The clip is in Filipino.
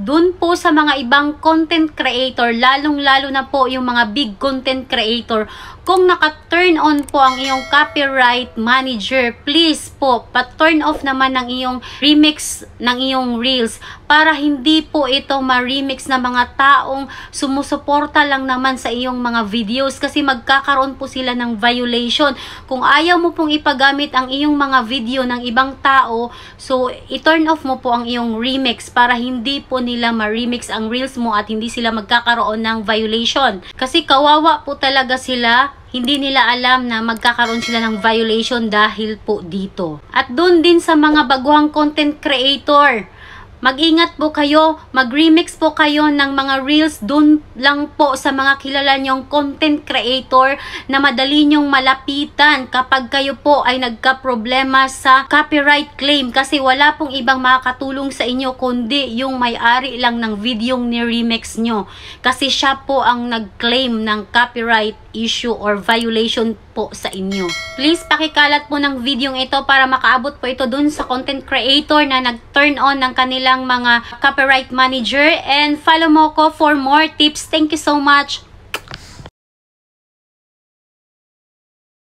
dun po sa mga ibang content creator, lalong-lalo na po yung mga big content creator, kung naka-turn on po ang iyong copyright manager, please po, pa-turn off naman ng iyong remix ng iyong reels para hindi po ito ma-remix na mga taong sumusuporta lang naman sa iyong mga videos, kasi magkakaroon po sila ng violation. Kung ayaw mo pong ipagamit ang iyong mga video ng ibang tao, so i-turn off mo po ang iyong remix para hindi po nila ma-remix ang reels mo at hindi sila magkakaroon ng violation. Kasi kawawa po talaga sila, hindi nila alam na magkakaroon sila ng violation dahil po dito. At doon din sa mga baguhang content creator, mag-ingat po kayo, mag-remix po kayo ng mga reels dun lang po sa mga kilala nyong content creator na madali nyong malapitan kapag kayo po ay nagka-problema sa copyright claim, kasi wala pong ibang makakatulong sa inyo kundi yung may-ari lang ng videong ni-remix nyo, kasi siya po ang nag-claim ng copyright issue or violation po sa inyo. Please pakikalat po ng videong ito para makaabot po ito dun sa content creator na nag-turn on ng kanilang mga copyright manager, and follow mo ko for more tips. Thank you so much.